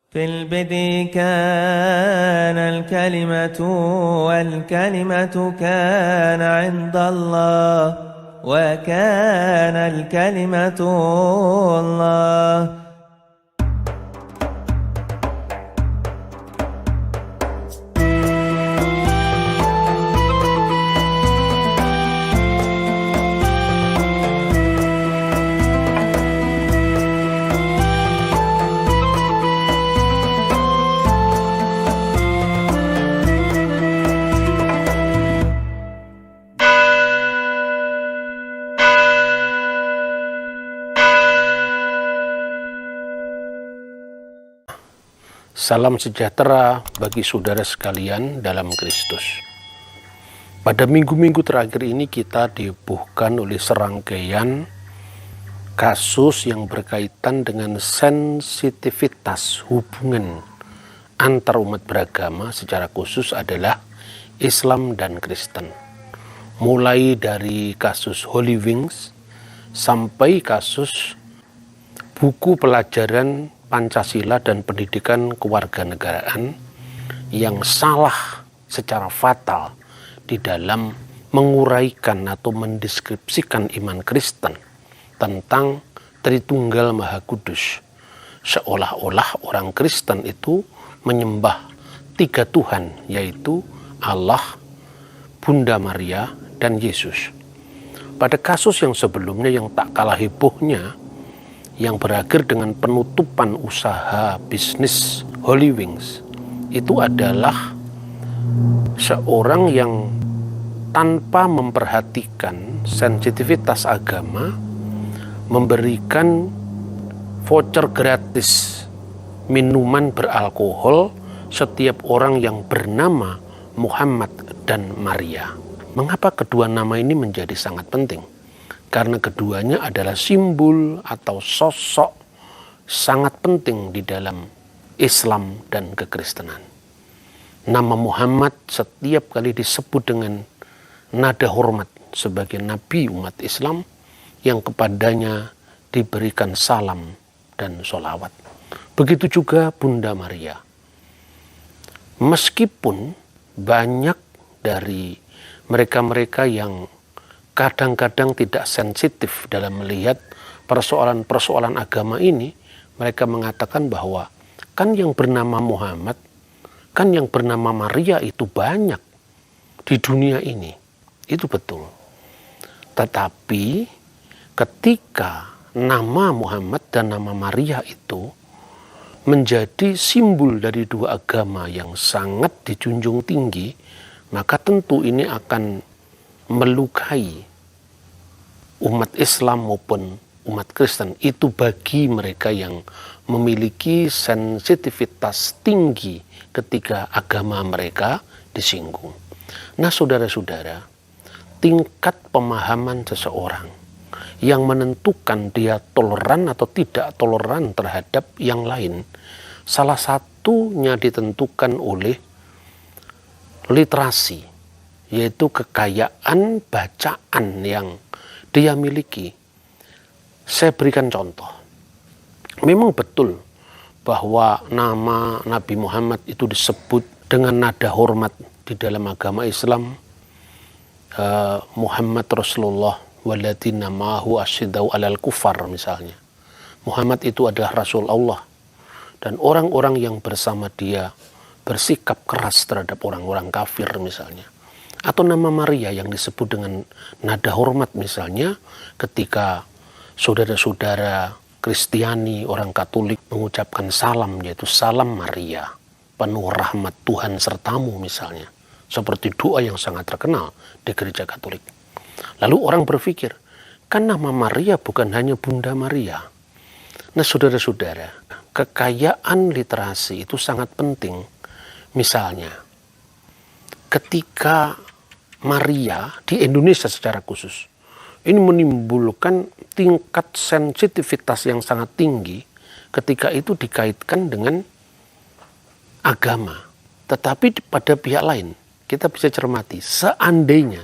في البدء كان الكلمة والكلمة كان عند الله وكان الكلمة الله. Salam sejahtera bagi saudara sekalian dalam Kristus. Pada minggu-minggu terakhir ini kita dihebohkan oleh serangkaian kasus yang berkaitan dengan sensitivitas hubungan antar umat beragama, secara khusus adalah Islam dan Kristen. Mulai dari kasus Holy Wings sampai kasus buku pelajaran Pancasila dan pendidikan kewarganegaraan yang salah secara fatal di dalam menguraikan atau mendeskripsikan iman Kristen tentang Tritunggal Maha Kudus. Seolah-olah orang Kristen itu menyembah tiga Tuhan, yaitu Allah, Bunda Maria, dan Yesus. Pada kasus yang sebelumnya yang tak kalah hebohnya, yang berakhir dengan penutupan usaha bisnis Holy Wings, itu adalah seorang yang tanpa memperhatikan sensitivitas agama memberikan voucher gratis minuman beralkohol setiap orang yang bernama Muhammad dan Maria. Mengapa kedua nama ini menjadi sangat penting? Karena keduanya adalah simbol atau sosok sangat penting di dalam Islam dan kekristenan. Nama Muhammad setiap kali disebut dengan nada hormat sebagai nabi umat Islam yang kepadanya diberikan salam dan sholawat. Begitu juga Bunda Maria. Meskipun banyak dari mereka-mereka yang kadang-kadang tidak sensitif dalam melihat persoalan-persoalan agama ini, mereka mengatakan bahwa kan yang bernama Muhammad, kan yang bernama Maria itu banyak di dunia ini. Itu betul. Tetapi ketika nama Muhammad dan nama Maria itu menjadi simbol dari dua agama yang sangat dijunjung tinggi, maka tentu ini akan melukai umat Islam maupun umat Kristen. Itu bagi mereka yang memiliki sensitivitas tinggi ketika agama mereka disinggung. Nah, saudara-saudara, tingkat pemahaman seseorang yang menentukan dia toleran atau tidak toleran terhadap yang lain, salah satunya ditentukan oleh literasi, yaitu kekayaan bacaan yang dia miliki. Saya berikan contoh. Memang betul bahwa nama Nabi Muhammad itu disebut dengan nada hormat di dalam agama Islam. Muhammad Rasulullah walladzina ma'ahu asyiddau 'alal kufar misalnya. Muhammad itu adalah Rasul Allah dan orang-orang yang bersama dia bersikap keras terhadap orang-orang kafir misalnya. Atau nama Maria yang disebut dengan nada hormat misalnya ketika saudara-saudara Kristiani, orang Katolik mengucapkan salam, yaitu salam Maria, penuh rahmat Tuhan sertamu misalnya. Seperti doa yang sangat terkenal di gereja Katolik. Lalu orang berpikir, kan nama Maria bukan hanya Bunda Maria. Nah, saudara-saudara, kekayaan literasi itu sangat penting. Misalnya, ketika Maria di Indonesia secara khusus ini menimbulkan tingkat sensitivitas yang sangat tinggi ketika itu dikaitkan dengan agama. Tetapi pada pihak lain kita bisa cermati, seandainya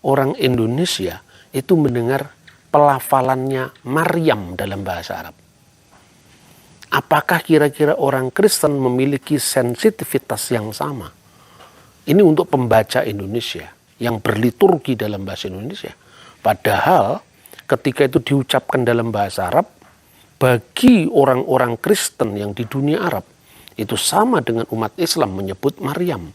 orang Indonesia itu mendengar pelafalannya Maryam dalam bahasa Arab, apakah kira-kira orang Kristen memiliki sensitivitas yang sama? Ini untuk pembaca Indonesia yang berliturgi dalam bahasa Indonesia. Padahal ketika itu diucapkan dalam bahasa Arab, bagi orang-orang Kristen yang di dunia Arab, itu sama dengan umat Islam menyebut Maryam.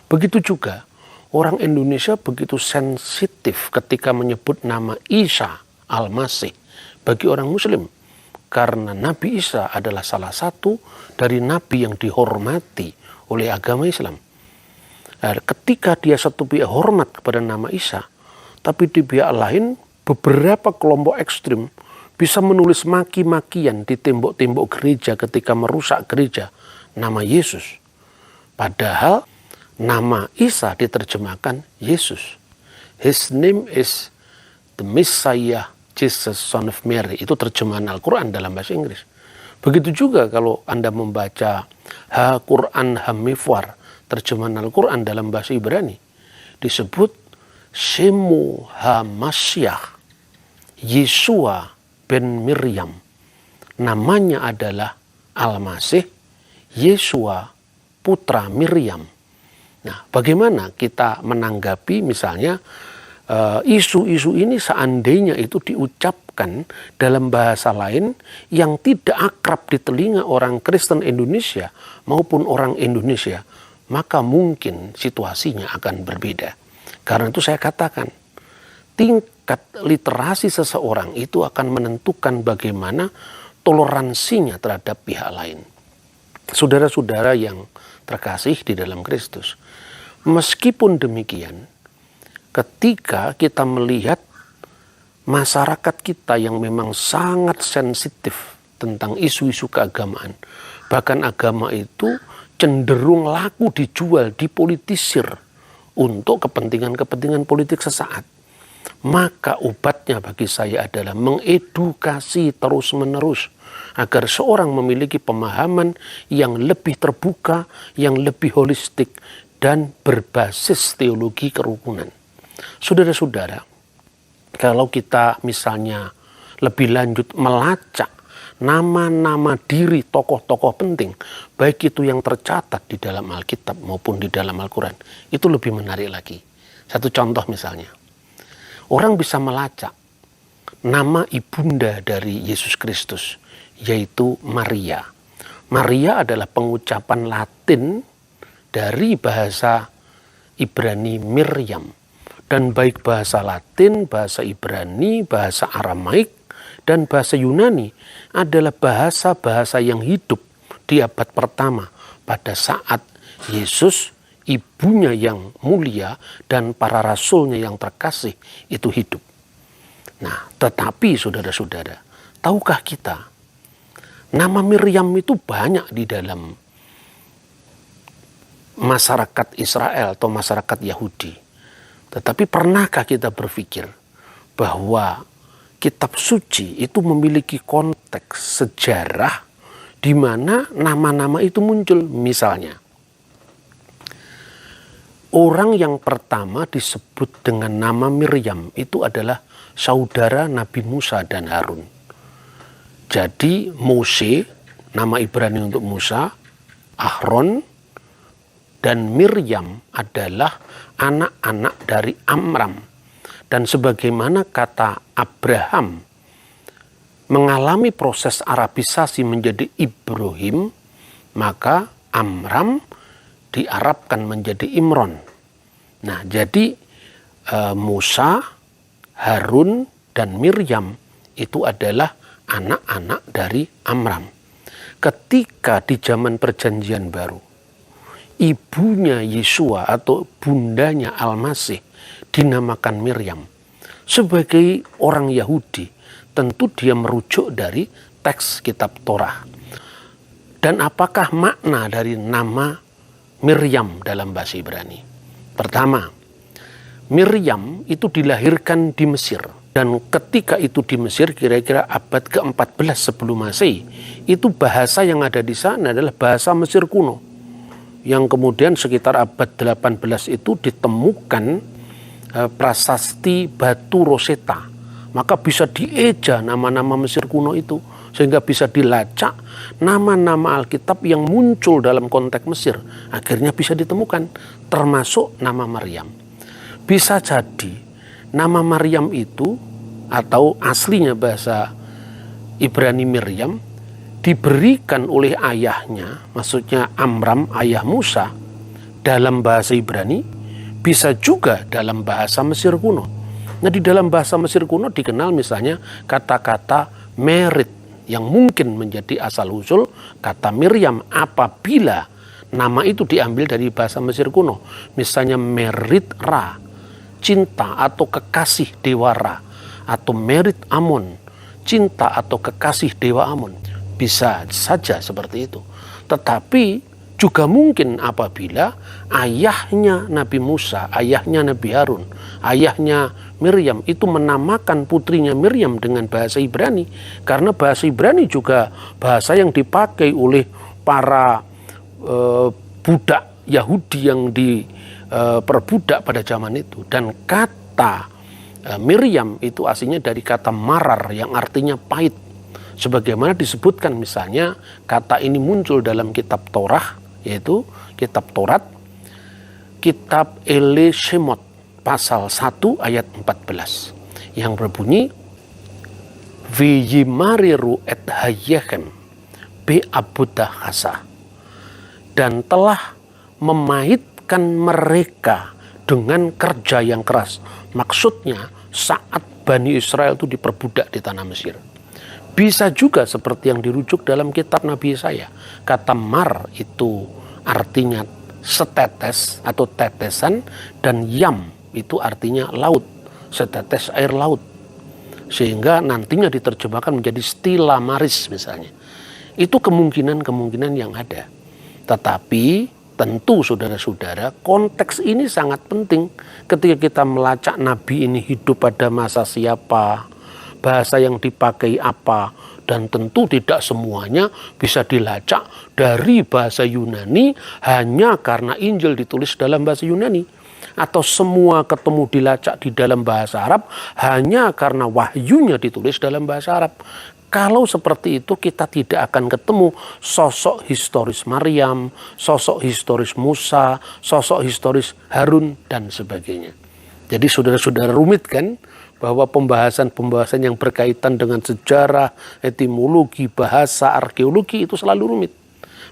Begitu juga orang Indonesia begitu sensitif ketika menyebut nama Isa Al-Masih bagi orang Muslim. Karena Nabi Isa adalah salah satu dari nabi yang dihormati oleh agama Islam. Ketika dia satu pihak hormat kepada nama Isa, tapi di pihak lain beberapa kelompok ekstrim bisa menulis maki-makian di tembok-tembok gereja ketika merusak gereja nama Yesus. Padahal nama Isa diterjemahkan Yesus. His name is the Messiah, Jesus son of Mary. Itu terjemahan Al-Quran dalam bahasa Inggris. Begitu juga kalau Anda membaca Ha-Quran Hamifwar, terjemahan Al-Quran dalam bahasa Ibrani, disebut Shemu HaMashiach, Yeshua ben Miriam. Namanya adalah Al-Masih, Yeshua putra Miriam. Nah, bagaimana kita menanggapi misalnya isu-isu ini seandainya itu diucapkan dalam bahasa lain yang tidak akrab di telinga orang Kristen Indonesia maupun orang Indonesia, maka mungkin situasinya akan berbeda. Karena itu saya katakan, tingkat literasi seseorang itu akan menentukan bagaimana toleransinya terhadap pihak lain. Saudara-saudara yang terkasih di dalam Kristus, meskipun demikian, ketika kita melihat masyarakat kita yang memang sangat sensitif tentang isu-isu keagamaan, bahkan agama itu cenderung laku dijual, dipolitisir untuk kepentingan-kepentingan politik sesaat, maka obatnya bagi saya adalah mengedukasi terus-menerus agar seorang memiliki pemahaman yang lebih terbuka, yang lebih holistik, dan berbasis teologi kerukunan. Saudara-saudara, kalau kita misalnya lebih lanjut melacak nama-nama diri tokoh-tokoh penting, baik itu yang tercatat di dalam Alkitab maupun di dalam Al-Quran, itu lebih menarik lagi. Satu contoh misalnya, orang bisa melacak nama ibunda dari Yesus Kristus, yaitu Maria. Maria adalah pengucapan Latin dari bahasa Ibrani Miriam. Dan baik bahasa Latin, bahasa Ibrani, bahasa Aramaik, dan bahasa Yunani adalah bahasa-bahasa yang hidup di abad pertama pada saat Yesus, ibunya yang mulia, dan para rasulnya yang terkasih itu hidup. Nah, tetapi saudara-saudara, tahukah kita, nama Miriam itu banyak di dalam masyarakat Israel atau masyarakat Yahudi. Tetapi pernahkah kita berpikir bahwa kitab suci itu memiliki konteks sejarah di mana nama-nama itu muncul? Misalnya, orang yang pertama disebut dengan nama Miriam itu adalah saudara Nabi Musa dan Harun. Jadi Mose, nama Ibrani untuk Musa, Ahron, dan Miriam adalah anak-anak dari Amram. Dan sebagaimana kata Abraham mengalami proses Arabisasi menjadi Ibrahim, maka Amram diarabkan menjadi Imron. Nah, jadi Musa, Harun, dan Miriam itu adalah anak-anak dari Amram. Ketika di zaman Perjanjian Baru, ibunya Yeshua atau bundanya Al-Masih dinamakan Miriam. Sebagai orang Yahudi, tentu dia merujuk dari teks kitab Torah. Dan apakah makna dari nama Miriam dalam bahasa Ibrani? Pertama, Miriam itu dilahirkan di Mesir. Dan ketika itu di Mesir, kira-kira abad ke-14 sebelum Masehi, itu bahasa yang ada di sana adalah bahasa Mesir kuno. Yang kemudian sekitar abad 18 itu ditemukan prasasti batu Rosetta. Maka bisa dieja nama-nama Mesir kuno itu. sehingga bisa dilacak nama-nama Alkitab yang muncul dalam konteks Mesir akhirnya bisa ditemukan, termasuk nama Maryam. Bisa jadi nama Maryam itu atau aslinya bahasa Ibrani Miriam diberikan oleh ayahnya, maksudnya Amram, ayah Musa, dalam bahasa Ibrani, bisa juga dalam bahasa Mesir kuno. Nah, di dalam bahasa Mesir kuno dikenal misalnya kata-kata merit yang mungkin menjadi asal-usul kata Miriam apabila nama itu diambil dari bahasa Mesir kuno. Misalnya merit Ra, cinta atau kekasih dewa Ra, atau merit Amon, cinta atau kekasih dewa Amon. Bisa saja seperti itu. Tetapi juga mungkin apabila ayahnya Nabi Musa, ayahnya Nabi Harun, ayahnya Miriam itu menamakan putrinya Miriam dengan bahasa Ibrani. Karena bahasa Ibrani juga bahasa yang dipakai oleh para budak Yahudi yang diperbudak pada zaman itu. Dan kata Miriam itu aslinya dari kata marar yang artinya pahit. Sebagaimana disebutkan misalnya kata ini muncul dalam kitab Torah, yaitu kitab Taurat, kitab Ele Shemot pasal 1 ayat 14 yang berbunyi V'yimariru et hayechem be'abudahasa, dan telah memahitkan mereka dengan kerja yang keras. Maksudnya saat Bani Israel itu diperbudak di tanah Mesir. Bisa juga seperti yang dirujuk dalam kitab Nabi Yesaya. Kata mar itu artinya setetes atau tetesan, dan yam itu artinya laut, setetes air laut. Sehingga nantinya diterjemahkan menjadi stila maris misalnya. Itu kemungkinan-kemungkinan yang ada. Tetapi tentu saudara-saudara, konteks ini sangat penting ketika kita melacak Nabi ini hidup pada masa siapa, bahasa yang dipakai apa, dan tentu tidak semuanya bisa dilacak dari bahasa Yunani hanya karena Injil ditulis dalam bahasa Yunani, atau semua ketemu dilacak di dalam bahasa Arab hanya karena wahyunya ditulis dalam bahasa Arab. Kalau seperti itu kita tidak akan ketemu sosok historis Maryam, sosok historis Musa, sosok historis Harun, dan sebagainya. Jadi saudara-saudara, rumit kan? Bahwa pembahasan-pembahasan yang berkaitan dengan sejarah, etimologi, bahasa, arkeologi itu selalu rumit.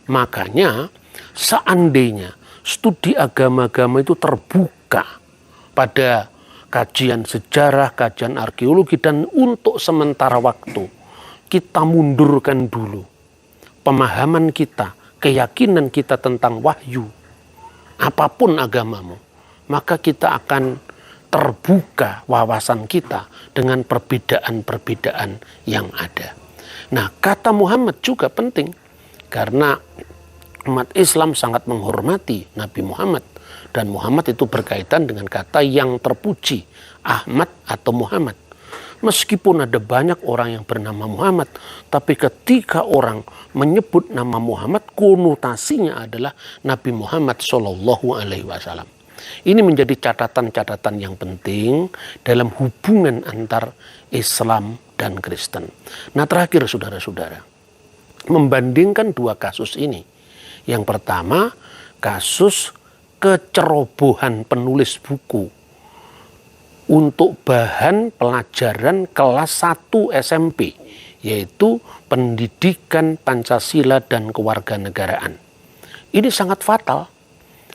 Makanya seandainya studi agama-agama itu terbuka pada kajian sejarah, kajian arkeologi, dan untuk sementara waktu kita mundurkan dulu pemahaman kita, keyakinan kita tentang wahyu, apapun agamamu, maka kita akan terbuka wawasan kita dengan perbedaan-perbedaan yang ada. Nah, kata Muhammad juga penting karena umat Islam sangat menghormati Nabi Muhammad, dan Muhammad itu berkaitan dengan kata yang terpuji, Ahmad atau Muhammad. Meskipun ada banyak orang yang bernama Muhammad, tapi ketika orang menyebut nama Muhammad, konotasinya adalah Nabi Muhammad SAW. Ini menjadi catatan-catatan yang penting dalam hubungan antar Islam dan Kristen. Nah, terakhir saudara-saudara, membandingkan dua kasus ini. Yang pertama, kasus kecerobohan penulis buku untuk bahan pelajaran kelas 1 SMP, yaitu pendidikan Pancasila dan kewarganegaraan. Ini sangat fatal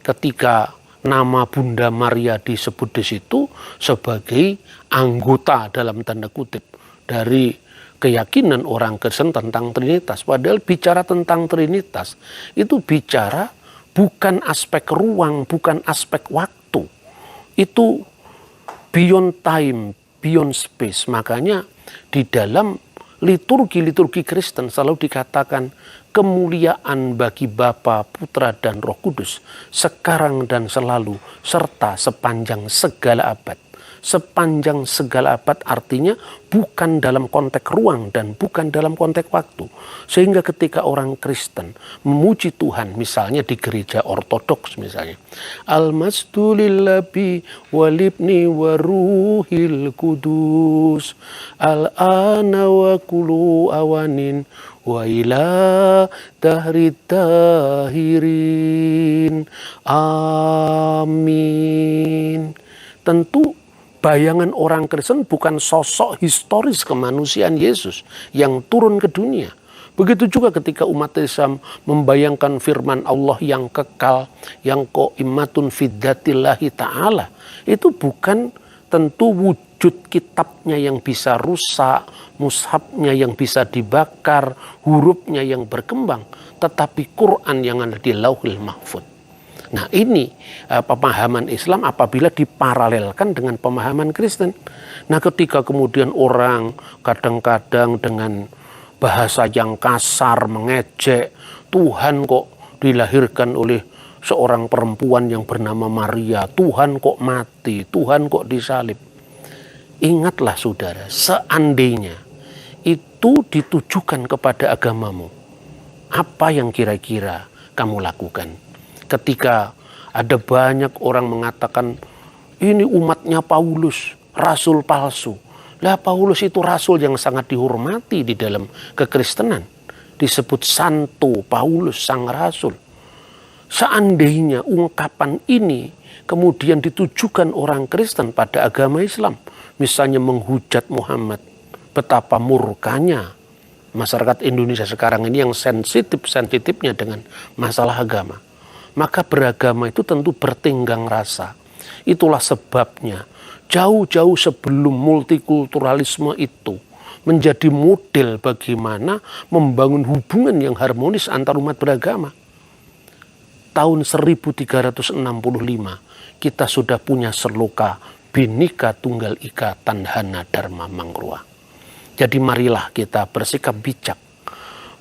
ketika nama Bunda Maria disebut di situ sebagai anggota dalam tanda kutip dari keyakinan orang Kristen tentang Trinitas. Padahal bicara tentang Trinitas itu bicara bukan aspek ruang, bukan aspek waktu. Itu beyond time, beyond space. Makanya di dalam liturgi-liturgi Kristen selalu dikatakan kemuliaan bagi Bapa, Putra, dan Roh Kudus sekarang dan selalu serta sepanjang segala abad. sepanjang segala abad artinya bukan dalam konteks ruang dan bukan dalam konteks waktu. Sehingga ketika orang Kristen memuji Tuhan, misalnya di gereja ortodoks misalnya, Al-Masdu lillahi walibni waruhil kudus, al-ana wa kulu awanin wa ila dahri tahirin. Amin. Tentu bayangan orang Kristen bukan sosok historis kemanusiaan Yesus yang turun ke dunia. Begitu juga ketika umat Islam membayangkan firman Allah yang kekal, yang qaimatun fiddatillahi ta'ala. Itu bukan tentu wujud kitabnya yang bisa rusak, mushafnya yang bisa dibakar, hurufnya yang berkembang, tetapi Quran yang ada di Lauhul Mahfuz. Nah, ini pemahaman Islam apabila diparalelkan dengan pemahaman Kristen. Nah, ketika kemudian orang kadang-kadang dengan bahasa yang kasar mengejek, Tuhan kok dilahirkan oleh seorang perempuan yang bernama Maria, Tuhan kok mati, Tuhan kok disalib. Ingatlah saudara, seandainya itu ditujukan kepada agamamu, apa yang kira-kira kamu lakukan? Ketika ada banyak orang mengatakan ini umatnya Paulus, rasul palsu. Lah Paulus itu rasul yang sangat dihormati di dalam kekristenan. Disebut Santo Paulus sang rasul. Seandainya ungkapan ini kemudian ditujukan orang Kristen pada agama Islam, misalnya menghujat Muhammad, betapa murkanya masyarakat Indonesia sekarang ini yang sensitifnya dengan masalah agama. Maka beragama itu tentu bertenggang rasa. Itulah sebabnya jauh-jauh sebelum multikulturalisme itu menjadi model bagaimana membangun hubungan yang harmonis antar umat beragama. Tahun 1365 kita sudah punya seloka Bhinneka Tunggal Ika Tandhana Dharma Mangrua. Jadi marilah kita bersikap bijak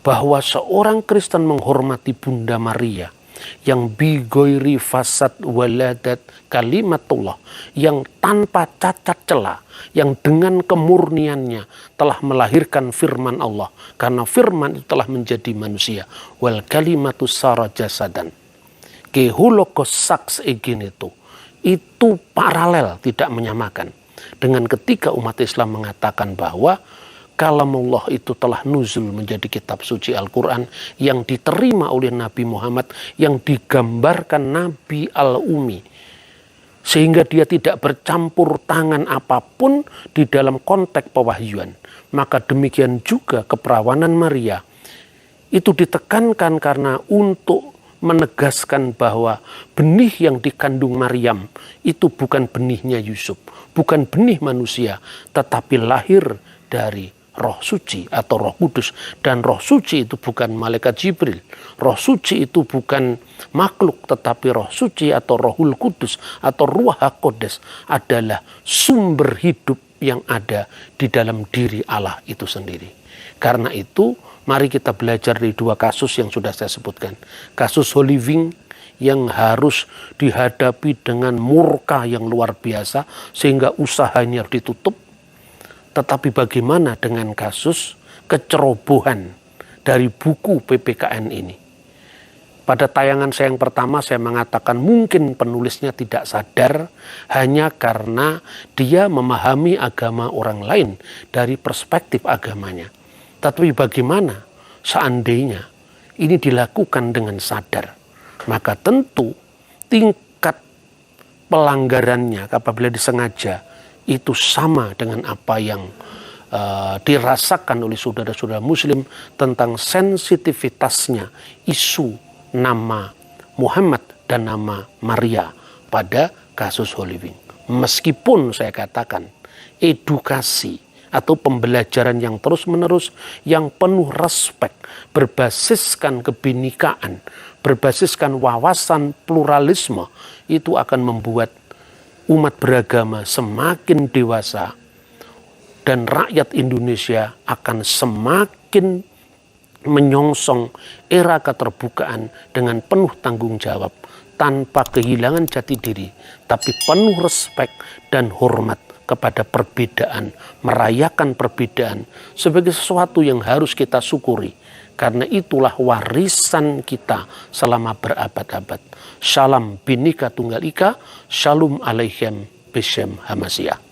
bahwa seorang Kristen menghormati Bunda Maria yang bigoiri fasad waladat kalimatullah, yang tanpa cacat celah, yang dengan kemurniannya telah melahirkan firman Allah, karena firman itu telah menjadi manusia. Wal kalimatu sara jasadan. Kehulokos saks egin itu paralel, tidak menyamakan dengan ketika umat Islam mengatakan bahwa kalamullah itu telah nuzul menjadi kitab suci Al-Quran yang diterima oleh Nabi Muhammad, yang digambarkan Nabi Al-Umi, sehingga dia tidak bercampur tangan apapun di dalam konteks pewahyuan. Maka demikian juga keperawanan Maria itu ditekankan karena untuk menegaskan bahwa benih yang dikandung Maryam itu bukan benihnya Yusuf, bukan benih manusia, tetapi lahir dari Roh Suci atau Roh Kudus. Dan Roh Suci itu bukan malaikat Jibril. Roh Suci itu bukan makhluk, tetapi Roh Suci atau Rohul Kudus atau Ruah HaQodes adalah sumber hidup yang ada di dalam diri Allah itu sendiri. Karena itu mari kita belajar dari dua kasus yang sudah saya sebutkan. Kasus Holy Wing yang harus dihadapi dengan murka yang luar biasa sehingga usahanya harus ditutup. Tetapi bagaimana dengan kasus kecerobohan dari buku PPKN ini? Pada tayangan saya yang pertama saya mengatakan mungkin penulisnya tidak sadar hanya karena dia memahami agama orang lain dari perspektif agamanya. Tapi bagaimana seandainya ini dilakukan dengan sadar? Maka tentu tingkat pelanggarannya apabila disengaja itu sama dengan apa yang dirasakan oleh saudara-saudara Muslim tentang sensitivitasnya isu nama Muhammad dan nama Maria pada kasus Holy Wing. Meskipun saya katakan edukasi atau pembelajaran yang terus-menerus, yang penuh respek, berbasiskan kebinekaan, berbasiskan wawasan pluralisme, itu akan membuat umat beragama semakin dewasa dan rakyat Indonesia akan semakin menyongsong era keterbukaan dengan penuh tanggung jawab tanpa kehilangan jati diri, tapi penuh respek dan hormat kepada perbedaan, merayakan perbedaan sebagai sesuatu yang harus kita syukuri. Karena itulah warisan kita selama berabad-abad. Shalom binika tunggal ika, shalom aleichem beshem hamasiyah.